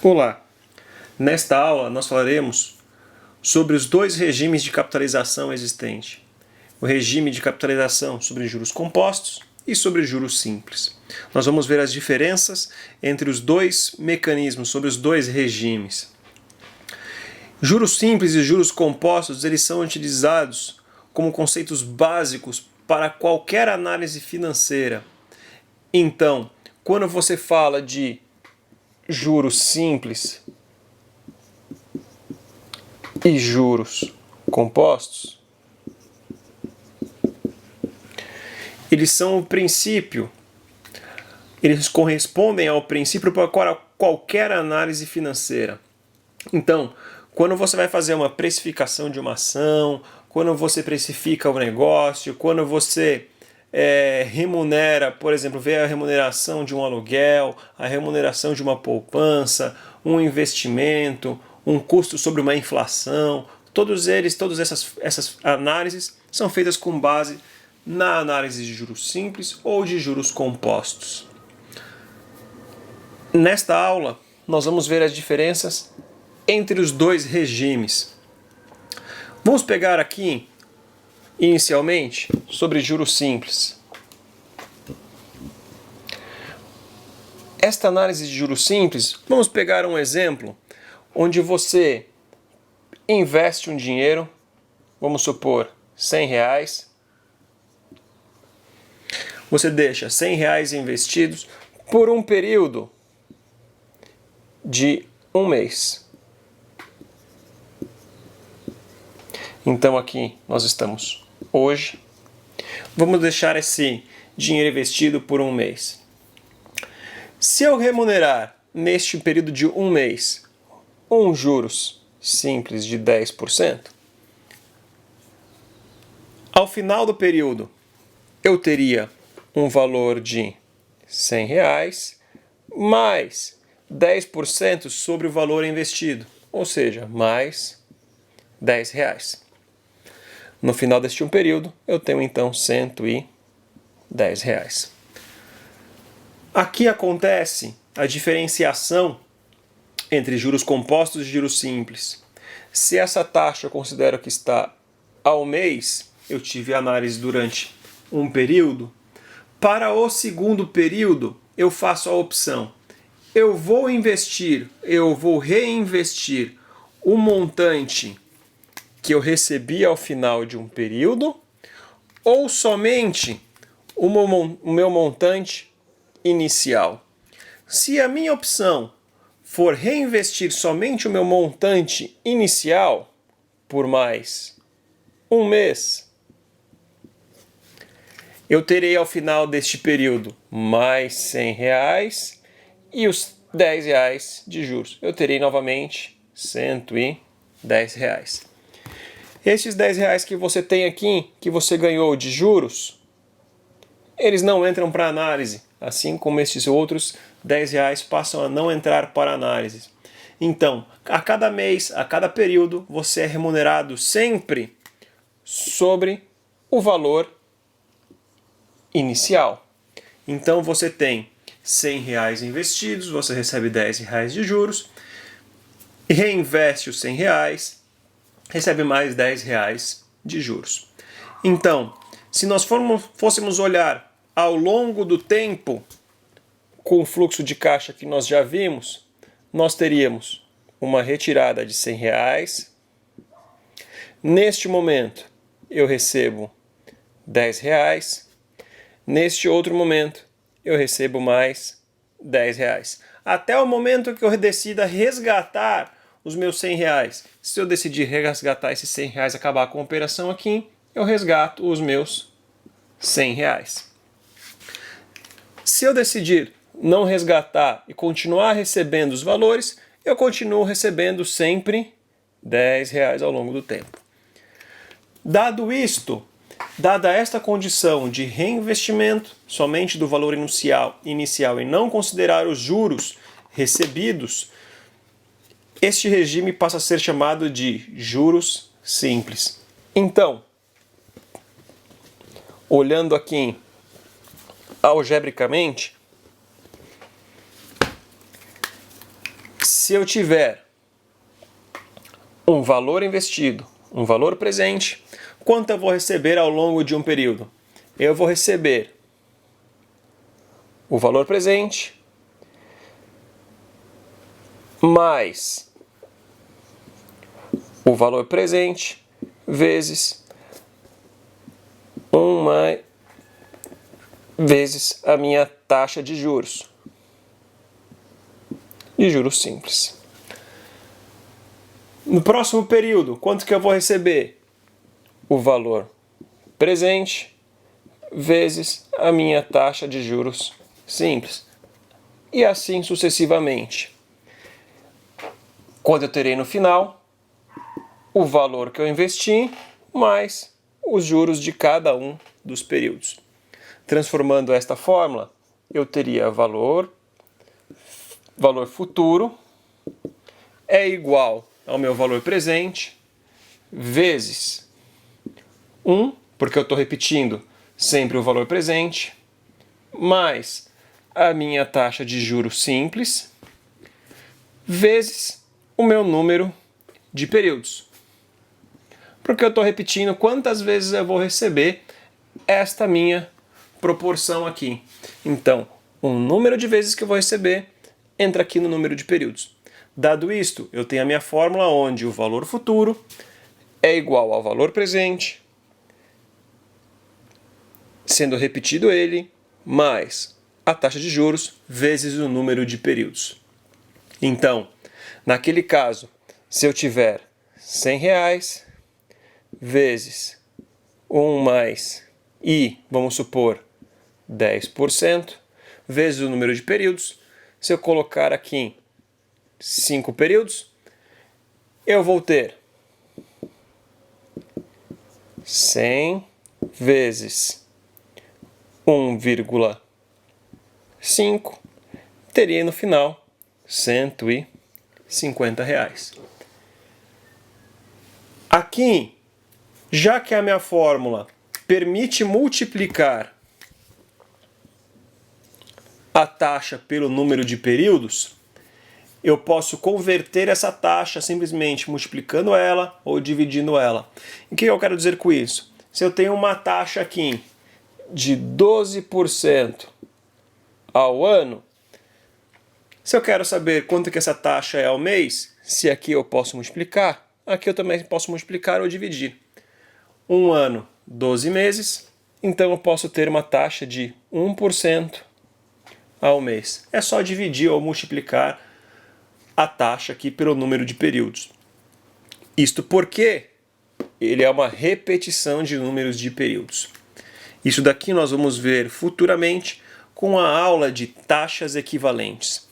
Olá! Nesta aula nós falaremos sobre os dois regimes de capitalização existentes. O regime de capitalização sobre juros compostos e sobre juros simples. Nós vamos ver as diferenças entre os dois mecanismos, sobre os dois regimes. Juros simples e juros compostos, eles são utilizados como conceitos básicos para qualquer análise financeira. Então, quando você fala de juros simples e juros compostos, eles são o princípio, eles correspondem ao princípio para qualquer análise financeira. Então, quando você vai fazer uma precificação de uma ação, quando você precifica o negócio, quando você remunera, por exemplo, vê a remuneração de um aluguel, a remuneração de uma poupança, um investimento, um custo sobre uma inflação, todas essas análises são feitas com base na análise de juros simples ou de juros compostos. Nesta aula, nós vamos ver as diferenças entre os dois regimes. Vamos pegar aqui, inicialmente, sobre juros simples. Esta análise de juros simples, vamos pegar um exemplo onde você investe um dinheiro, vamos supor R$100, você deixa R$100 investidos por um período de um mês. Então aqui nós estamos hoje, vamos deixar esse dinheiro investido por um mês. Se eu remunerar neste período de um mês juros simples de 10%, ao final do período eu teria um valor de R$100 mais 10% sobre o valor investido, ou seja, mais R$10. No final deste período, eu tenho então R$110. Aqui acontece a diferenciação entre juros compostos e juros simples. Se essa taxa eu considero que está ao mês, eu tive análise durante um período, para o segundo período eu faço a opção. Eu vou reinvestir o montante que eu recebi ao final de um período ou somente o meu montante inicial. Se a minha opção for reinvestir somente o meu montante inicial por mais um mês, eu terei ao final deste período mais R$100 e os R$10 de juros. Eu terei novamente R$110. Esses R$10 que você tem aqui, que você ganhou de juros, eles não entram para análise, assim como estes outros R$10 passam a não entrar para análise. Então, a cada mês, a cada período, você é remunerado sempre sobre o valor inicial. Então, você tem R$100 investidos, você recebe R$10 de juros, reinveste os R$100, recebe mais R$10 de juros. Então, se nós fôssemos olhar ao longo do tempo, com o fluxo de caixa que nós já vimos, nós teríamos uma retirada de R$100. Neste momento, eu recebo R$10. Neste outro momento, eu recebo mais R$10. Até o momento que eu decida resgatar os meus R$100. Se eu decidir resgatar esses R$100, acabar com a operação aqui, eu resgato os meus R$100. Se eu decidir não resgatar e continuar recebendo os valores, eu continuo recebendo sempre R$10 ao longo do tempo. Dada esta condição de reinvestimento somente do valor inicial e não considerar os juros recebidos, este regime passa a ser chamado de juros simples. Então, olhando aqui algebricamente, se eu tiver um valor investido, um valor presente, quanto eu vou receber ao longo de um período? Eu vou receber o valor presente mais o valor presente vezes vezes a minha taxa de juros simples. No próximo período, quanto que eu vou receber? O valor presente vezes a minha taxa de juros simples. E assim sucessivamente. Quando eu terei no final o valor que eu investi mais os juros de cada um dos períodos. Transformando esta fórmula, eu teria valor futuro é igual ao meu valor presente vezes 1, porque eu estou repetindo sempre o valor presente, mais a minha taxa de juros simples, vezes o meu número de períodos. Porque eu estou repetindo quantas vezes eu vou receber esta minha proporção aqui. Então, o número de vezes que eu vou receber entra aqui no número de períodos. Dado isto, eu tenho a minha fórmula onde o valor futuro é igual ao valor presente, sendo repetido ele, mais a taxa de juros vezes o número de períodos. Então, naquele caso, se eu tiver R$100 vezes 1 mais I, vamos supor, 10%, vezes o número de períodos, se eu colocar aqui 5 períodos, eu vou ter 100 vezes 1,5, teria no final R$150. Aqui, já que a minha fórmula permite multiplicar a taxa pelo número de períodos, eu posso converter essa taxa simplesmente multiplicando ela ou dividindo ela. E o que eu quero dizer com isso? Se eu tenho uma taxa aqui de 12% ao ano, se eu quero saber quanto que essa taxa é ao mês, se aqui eu posso multiplicar, aqui eu também posso multiplicar ou dividir. Um ano, 12 meses, então eu posso ter uma taxa de 1% ao mês. É só dividir ou multiplicar a taxa aqui pelo número de períodos. Isto porque ele é uma repetição de números de períodos. Isso daqui nós vamos ver futuramente com a aula de taxas equivalentes.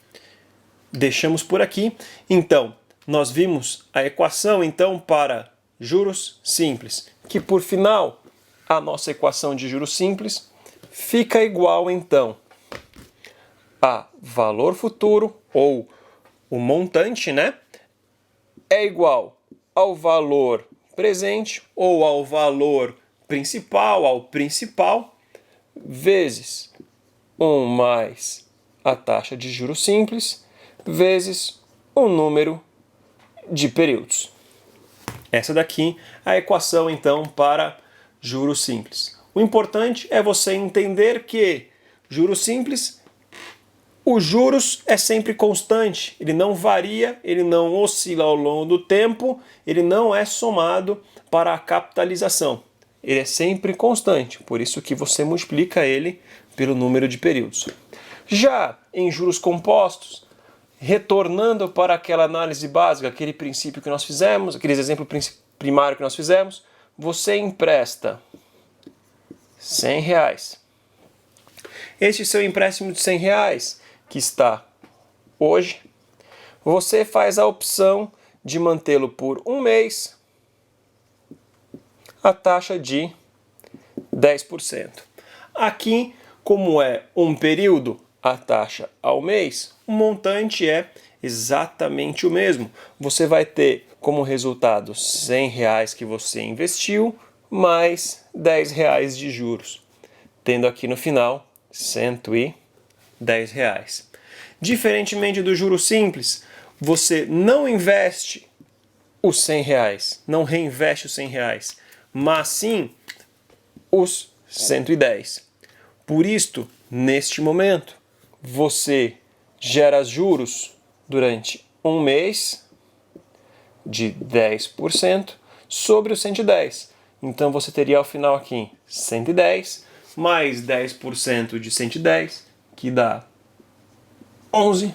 Deixamos por aqui. Então, nós vimos a equação então para juros simples, que por final a nossa equação de juros simples fica igual então a valor futuro ou o montante, né? É igual ao valor presente ou ao valor principal, ao principal, vezes 1 mais a taxa de juros simples, vezes o número de períodos. Essa daqui é a equação, então, para juros simples. O importante é você entender que juros simples, os juros é sempre constante, ele não varia, ele não oscila ao longo do tempo, ele não é somado para a capitalização. Ele é sempre constante, por isso que você multiplica ele pelo número de períodos. Já em juros compostos, retornando para aquela análise básica, aquele princípio que nós fizemos, aquele exemplo primário que nós fizemos, você empresta R$100. Este seu empréstimo de R$100 que está hoje, você faz a opção de mantê-lo por um mês, a taxa de 10%. Aqui, como é um período, a taxa ao mês, o montante é exatamente o mesmo. Você vai ter como resultado R$100 que você investiu, mais R$10 de juros, tendo aqui no final R$110. Diferentemente do juro simples, você não investe os R$100, não reinveste os R$100, mas sim os 110. Por isto, neste momento, você gera juros durante um mês de 10% sobre os 110. Então você teria ao final aqui 110 mais 10% de 110, que dá 11.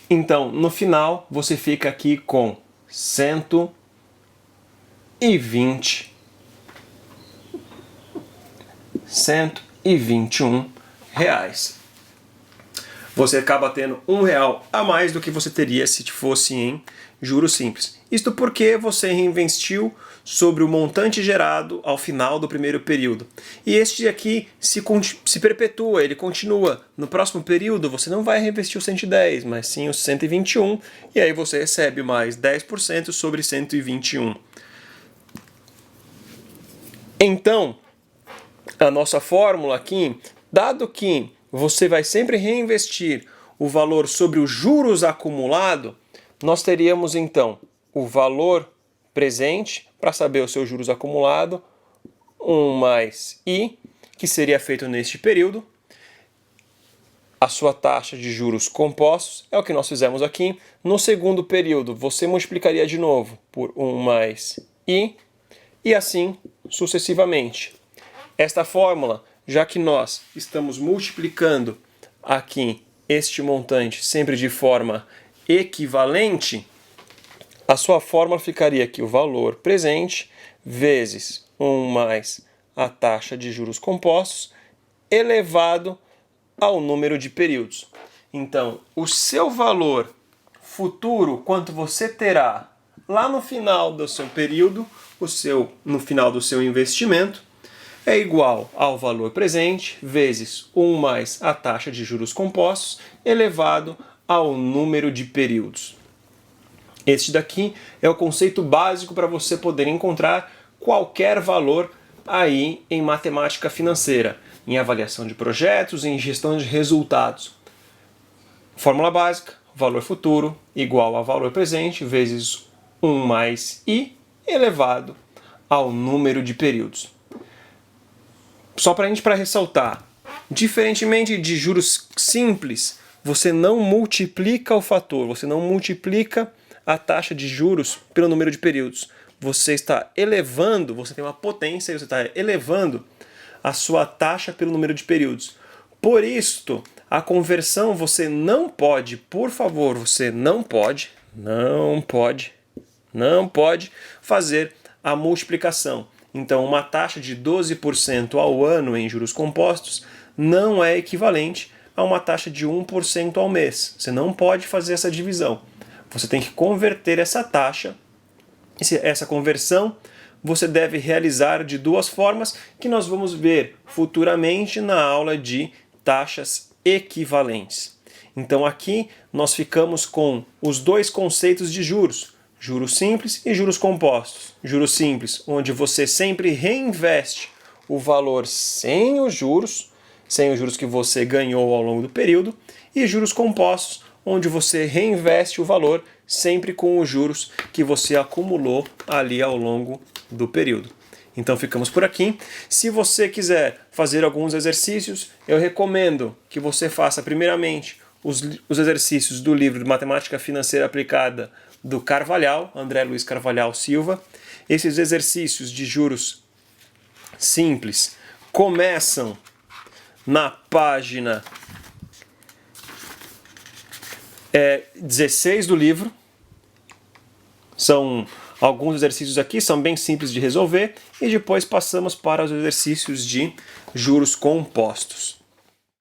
Então, no final, você fica aqui com 121 reais. Você acaba tendo R$1 a mais do que você teria se fosse em juros simples. Isto porque você reinvestiu sobre o montante gerado ao final do primeiro período. E este aqui se perpetua, ele continua. No próximo período você não vai reinvestir os 110, mas sim os 121, e aí você recebe mais 10% sobre 121. Então, a nossa fórmula aqui, dado que você vai sempre reinvestir o valor sobre os juros acumulado, nós teríamos então o valor presente para saber o seu juros acumulado, 1 mais I, que seria feito neste período. A sua taxa de juros compostos é o que nós fizemos aqui. No segundo período, você multiplicaria de novo por 1 mais I e assim sucessivamente. Esta fórmula, já que nós estamos multiplicando aqui este montante sempre de forma equivalente, a sua fórmula ficaria aqui o valor presente vezes 1 mais a taxa de juros compostos elevado ao número de períodos. Então, o seu valor futuro, quanto você terá lá no final do seu período, no final do seu investimento, é igual ao valor presente vezes 1 mais a taxa de juros compostos elevado ao número de períodos. Este daqui é o conceito básico para você poder encontrar qualquer valor aí em matemática financeira, em avaliação de projetos, em gestão de resultados. Fórmula básica, valor futuro igual a valor presente vezes 1 mais I elevado ao número de períodos. Só para ressaltar, diferentemente de juros simples, você não multiplica o fator, você não multiplica a taxa de juros pelo número de períodos. Você está elevando, você tem uma potência, você está elevando a sua taxa pelo número de períodos. Por isto, a conversão você não pode, por favor, você não pode fazer a multiplicação. Então, uma taxa de 12% ao ano em juros compostos não é equivalente a uma taxa de 1% ao mês. Você não pode fazer essa divisão. Você tem que converter essa taxa. Essa conversão você deve realizar de duas formas que nós vamos ver futuramente na aula de taxas equivalentes. Então, aqui nós ficamos com os dois conceitos de juros. Juros simples e juros compostos. Juros simples, onde você sempre reinveste o valor sem os juros que você ganhou ao longo do período, e juros compostos, onde você reinveste o valor sempre com os juros que você acumulou ali ao longo do período. Então ficamos por aqui. Se você quiser fazer alguns exercícios, eu recomendo que você faça primeiramente os exercícios do livro de Matemática Financeira Aplicada do Carvalhal, André Luiz Carvalhal Silva. Esses exercícios de juros simples começam na página 16 do livro. São alguns exercícios aqui, são bem simples de resolver, e depois passamos para os exercícios de juros compostos.